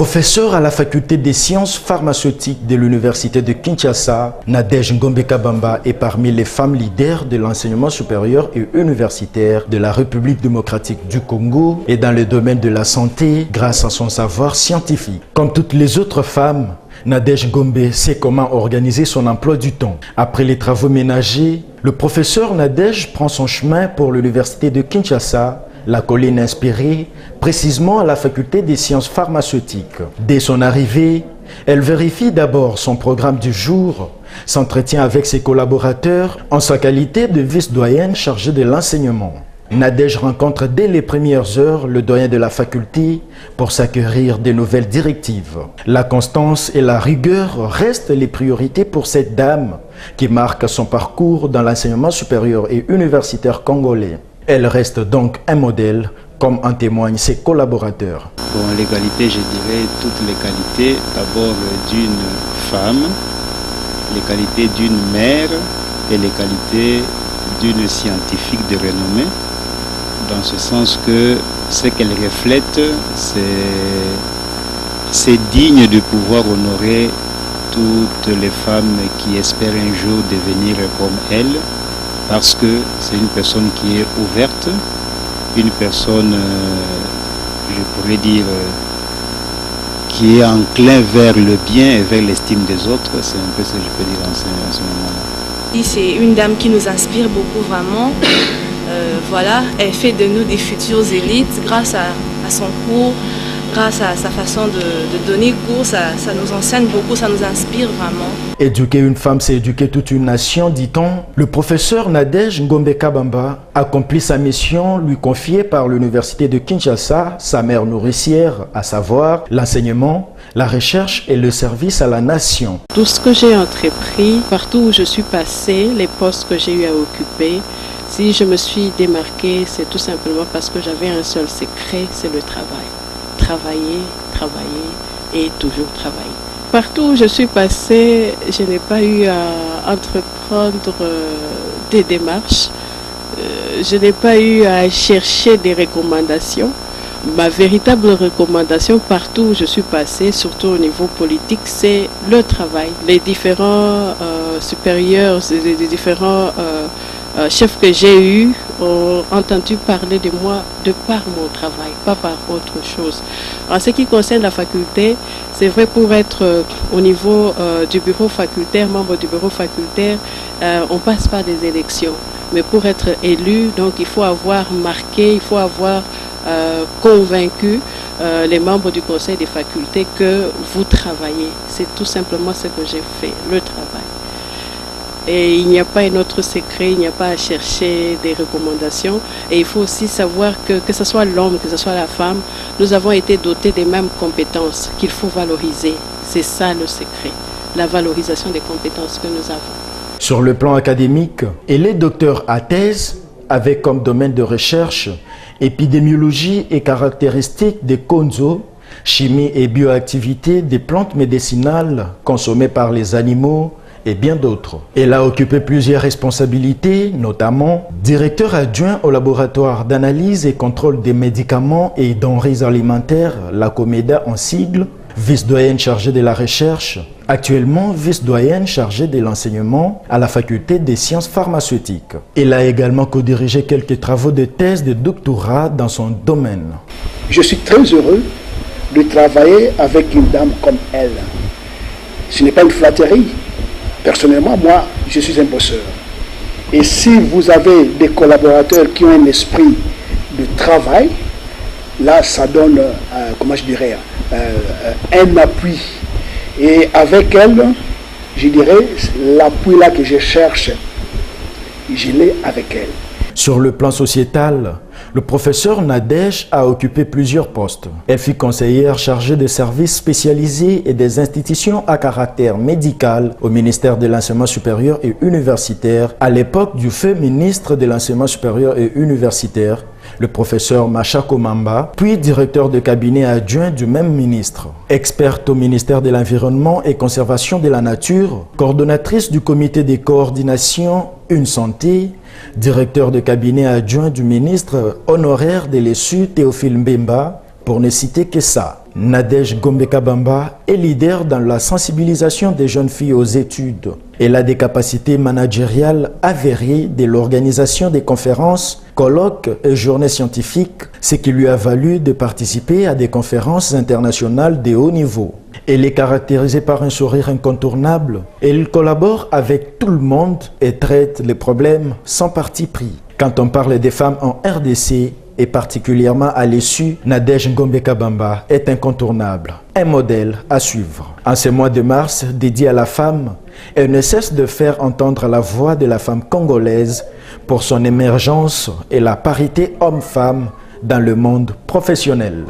Professeure à la faculté des sciences pharmaceutiques de l'université de Kinshasa, Nadège Ngombe Kabamba est parmi les femmes leaders de l'enseignement supérieur et universitaire de la République démocratique du Congo et dans le domaine de la santé grâce à son savoir scientifique. Comme toutes les autres femmes, Nadège Ngombe sait comment organiser son emploi du temps. Après les travaux ménagers, le professeur Nadège prend son chemin pour l'université de Kinshasa, la colline inspirée, précisément à la faculté des sciences pharmaceutiques. Dès son arrivée, elle vérifie d'abord son programme du jour, s'entretient avec ses collaborateurs en sa qualité de vice-doyenne chargée de l'enseignement. Nadège rencontre dès les premières heures le doyen de la faculté pour s'acquérir des nouvelles directives. La constance et la rigueur restent les priorités pour cette dame qui marque son parcours dans l'enseignement supérieur et universitaire congolais. Elle reste donc un modèle, comme en témoignent ses collaborateurs. Bon, les qualités, je dirais toutes les qualités, d'abord d'une femme, les qualités d'une mère et les qualités d'une scientifique de renommée, dans ce sens que ce qu'elle reflète, c'est digne de pouvoir honorer toutes les femmes qui espèrent un jour devenir comme elle, parce que c'est une personne qui est ouverte, une personne, je pourrais dire, qui est enclin vers le bien et vers l'estime des autres. C'est un peu ce que je peux dire en ce moment-là. C'est une dame qui nous inspire beaucoup vraiment. Voilà, elle fait de nous des futures élites grâce à son cours, grâce à sa façon de donner cours, ça nous enseigne beaucoup, ça nous inspire vraiment. Éduquer une femme, c'est éduquer toute une nation, dit-on. Le professeur Nadège Ngombe Kabamba accomplit sa mission lui confiée par l'université de Kinshasa, sa mère nourricière, à savoir l'enseignement, la recherche et le service à la nation. Tout ce que j'ai entrepris, partout où je suis passée, les postes que j'ai eu à occuper, si je me suis démarquée, c'est tout simplement parce que j'avais un seul secret, c'est le travail. Travailler, travailler et toujours travailler. Partout où je suis passée, je n'ai pas eu à entreprendre des démarches. Je n'ai pas eu à chercher des recommandations. Ma véritable recommandation partout où je suis passée, surtout au niveau politique, c'est le travail. Les différents supérieurs, les différents chefs que j'ai eus ont entendu parler de moi de par mon travail, pas par autre chose. En ce qui concerne la faculté, c'est vrai, pour être au niveau du bureau facultaire, membre du bureau facultaire, on passe par des élections. Mais pour être élu, donc il faut avoir marqué, il faut avoir convaincu les membres du conseil des facultés que vous travaillez. C'est tout simplement ce que j'ai fait, le travail. Et il n'y a pas un autre secret, il n'y a pas à chercher des recommandations. Et il faut aussi savoir que ce soit l'homme, que ce soit la femme, nous avons été dotés des mêmes compétences qu'il faut valoriser. C'est ça le secret, la valorisation des compétences que nous avons. Sur le plan académique, elle est docteur à thèse avec comme domaine de recherche épidémiologie et caractéristiques des konzo, chimie et bioactivité des plantes médicinales consommées par les animaux, et bien d'autres. Elle a occupé plusieurs responsabilités, notamment directeur adjoint au laboratoire d'analyse et contrôle des médicaments et denrées alimentaires, la COMEDA en sigle, vice-doyenne chargée de la recherche, actuellement vice-doyenne chargée de l'enseignement à la faculté des sciences pharmaceutiques. Elle a également co-dirigé quelques travaux de thèse de doctorat dans son domaine. Je suis très heureux de travailler avec une dame comme elle. Ce n'est pas une flatterie. Personnellement, moi, je suis un bosseur. Et si vous avez des collaborateurs qui ont un esprit de travail, là, ça donne, comment je dirais, un appui. Et avec elle, je dirais, l'appui là que je cherche, je l'ai avec elle. Sur le plan sociétal, le professeur Nadège a occupé plusieurs postes. Elle fut conseillère chargée des services spécialisés et des institutions à caractère médical au ministère de l'Enseignement supérieur et universitaire à l'époque du feu ministre de l'Enseignement supérieur et universitaire, le professeur Machako Mamba, puis directeur de cabinet adjoint du même ministre. Experte au ministère de l'Environnement et Conservation de la Nature, coordonnatrice du comité de coordination Une Santé, directeur de cabinet adjoint du ministre honoraire de l'ESU Théophile Mbemba, pour ne citer que ça. Nadège Ngombe-Kabamba est leader dans la sensibilisation des jeunes filles aux études. Elle a des capacités managériales avérées de l'organisation des conférences, colloques et journées scientifiques, ce qui lui a valu de participer à des conférences internationales de haut niveau. Elle est caractérisée par un sourire incontournable. Elle collabore avec tout le monde et traite les problèmes sans parti pris. Quand on parle des femmes en RDC, et particulièrement à l'issue, Nadège Ngombe-Kabamba est incontournable, un modèle à suivre. En ce mois de mars dédié à la femme, elle ne cesse de faire entendre la voix de la femme congolaise pour son émergence et la parité homme-femme dans le monde professionnel.